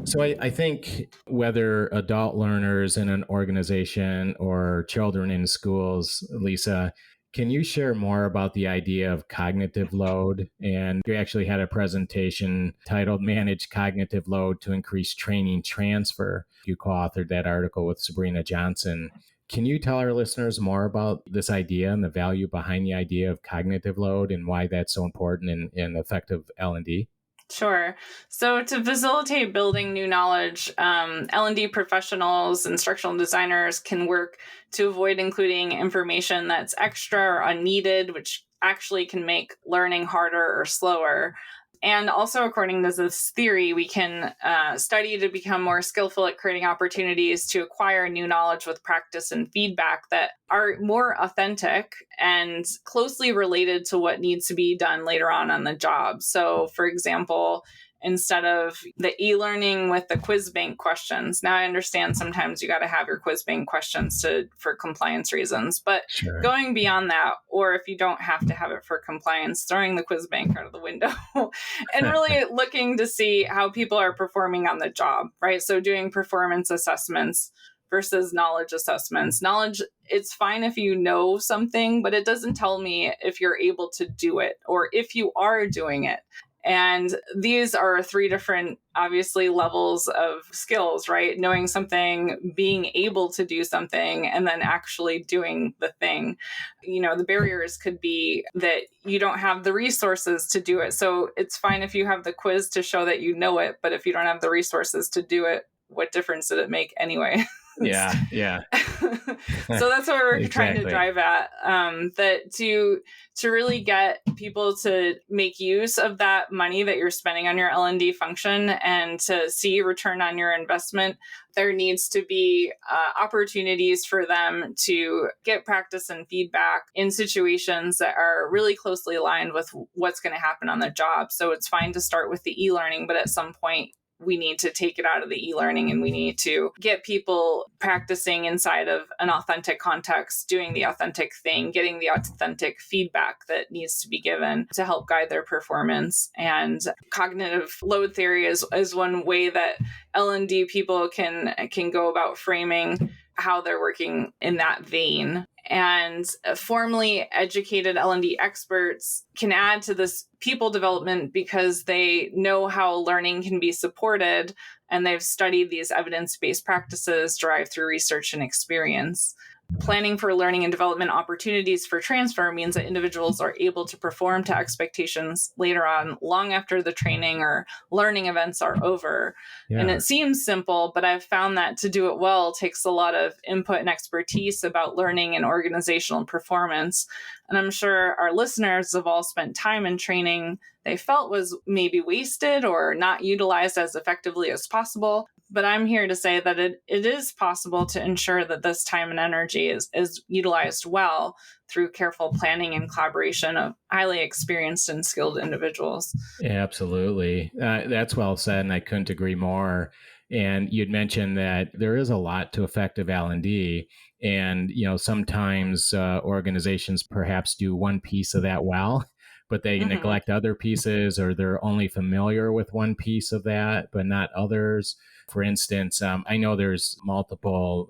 So I think whether adult learners in an organization or children in schools, Lisa, can you share more about the idea of cognitive load? And you actually had a presentation titled Manage Cognitive Load to Increase Training Transfer. You co-authored that article with Sabrina Johnson. Can you tell our listeners more about this idea and the value behind the idea of cognitive load and why that's so important in effective L&D? Sure. So to facilitate building new knowledge, L&D professionals, instructional designers can work to avoid including information that's extra or unneeded, which actually can make learning harder or slower. And also, according to this theory, we can study to become more skillful at creating opportunities to acquire new knowledge with practice and feedback that are more authentic and closely related to what needs to be done later on the job. So, for example, instead of the e-learning with the quiz bank questions. Now I understand sometimes you got to have your quiz bank questions for compliance reasons, but Sure. going beyond that, or if you don't have to have it for compliance, throwing the quiz bank out of the window and really looking to see how people are performing on the job, right? So doing performance assessments versus knowledge assessments. Knowledge, it's fine if you know something, but it doesn't tell me if you're able to do it or if you are doing it. And these are three different, obviously, levels of skills, right? Knowing something, being able to do something, and then actually doing the thing. You know, the barriers could be that you don't have the resources to do it. So it's fine if you have the quiz to show that you know it, but if you don't have the resources to do it, what difference did it make anyway? Yeah. So that's what we're trying to Exactly. drive at, that to really get people to make use of that money that you're spending on your L&D function and to see return on your investment. There needs to be opportunities for them to get practice and feedback in situations that are really closely aligned with what's going to happen on the job. So it's fine to start with the e-learning, but at some point we need to take it out of the e-learning and we need to get people practicing inside of an authentic context, doing the authentic thing, getting the authentic feedback that needs to be given to help guide their performance. And cognitive load theory is one way that L&D people can go about framing how they're working in that vein. And formally educated L&D experts can add to this people development because they know how learning can be supported and they've studied these evidence-based practices derived through research and experience. Planning for learning and development opportunities for transfer means that individuals are able to perform to expectations later on, long after the training or learning events are over. Yeah. And it seems simple, but I've found that to do it well takes a lot of input and expertise about learning and organizational performance. And I'm sure our listeners have all spent time in training they felt was maybe wasted or not utilized as effectively as possible. But I'm here to say that it is possible to ensure that this time and energy is utilized well through careful planning and collaboration of highly experienced and skilled individuals. Yeah, absolutely. That's well said, and I couldn't agree more. And you'd mentioned that there is a lot to effective L&D, and sometimes organizations perhaps do one piece of that well, but they neglect other pieces, or they're only familiar with one piece of that, but not others. For instance, I know there's multiple,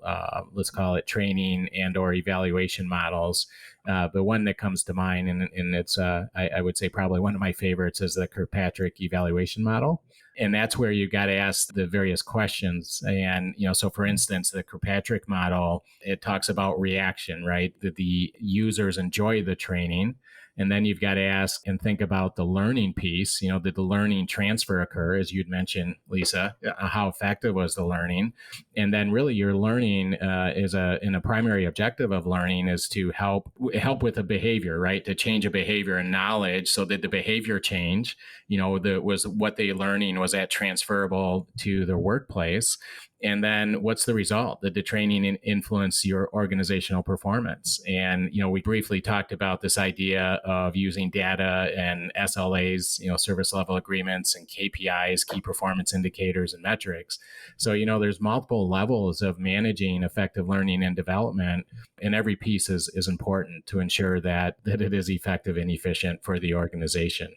let's call it training and or evaluation models. But one that comes to mind, and it's, I would say probably one of my favorites, is the Kirkpatrick evaluation model. And that's where you got to ask the various questions. And, so for instance, the Kirkpatrick model, it talks about reaction, right? That the users enjoy the training. And then you've got to ask and think about the learning piece. Did the learning transfer occur, as you'd mentioned, Lisa? How effective was the learning? And then really your learning in a primary objective of learning is to help with a behavior, right? To change a behavior and knowledge so that the behavior change, was what they learning, was that transferable to their workplace? And then what's the result? Did the training influence your organizational performance? And, we briefly talked about this idea of using data and SLAs, service level agreements and KPIs, key performance indicators and metrics. So, there's multiple levels of managing effective learning and development, and every piece is important to ensure that it is effective and efficient for the organization.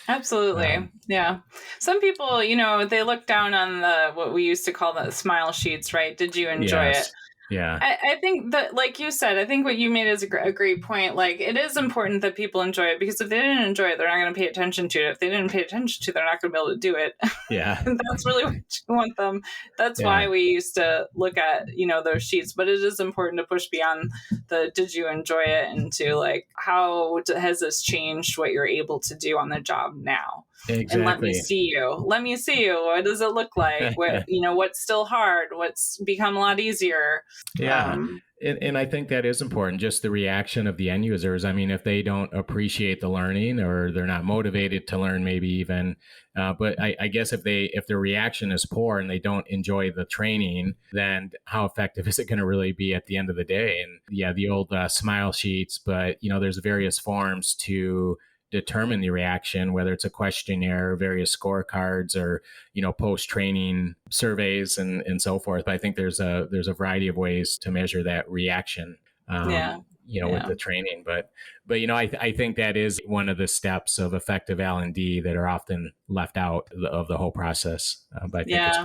Absolutely. Um, Yeah. Some people, they look down on the what we used to call the smile sheets, right? Did you enjoy it? yes. Yeah. I think that, like you said, I think what you made is a great point. Like, it is important that people enjoy it, because if they didn't enjoy it, they're not going to pay attention to it. If they didn't pay attention to it, they're not going to be able to do it. Yeah. And that's really what you want them. That's Yeah. why we used to look at, those sheets. But it is important to push beyond the did you enjoy it into, like, how has this changed what you're able to do on the job now? And let me Exactly. see you. Let me see you. What does it look like? What's still hard? What's become a lot easier? Yeah. Um, And I think that is important, just the reaction of the end users. I mean, if they don't appreciate the learning, or they're not motivated to learn, maybe even, but I guess if their reaction is poor and they don't enjoy the training, then how effective is it going to really be at the end of the day? And yeah, the old smile sheets, but there's various forms to determine the reaction, whether it's a questionnaire, various scorecards, or post training surveys, and so forth. But I think there's a variety of ways to measure that reaction, yeah. with Yeah. the training. But I think that is one of the steps of effective L&D that are often left out of the whole process. But I think it's Yeah.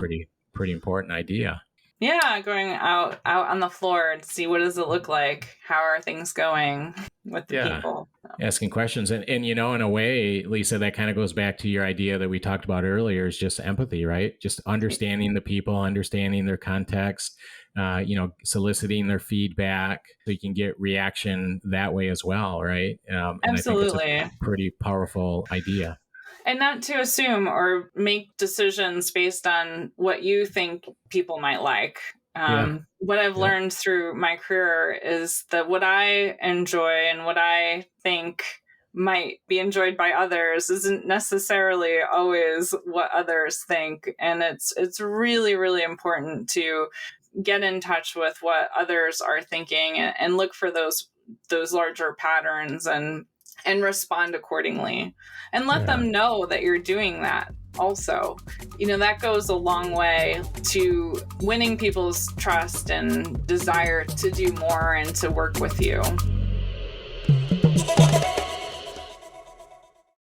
pretty important idea. Yeah. Going out on the floor to see what does it look like? How are things going with the Yeah. people? So, Asking questions. And in a way, Lisa, that kind of goes back to your idea that we talked about earlier, is just empathy, right? Just understanding the people, understanding their context, soliciting their feedback, so you can get reaction that way as well, right? And I think it's a absolutely. pretty powerful idea. And not to assume or make decisions based on what you think people might like. Yeah. What I've Yep. learned through my career is that what I enjoy and what I think might be enjoyed by others isn't necessarily always what others think. And it's really, really important to get in touch with what others are thinking, and look for those larger patterns, and respond accordingly, and let Yeah. them know that you're doing that also. That goes a long way to winning people's trust and desire to do more and to work with you.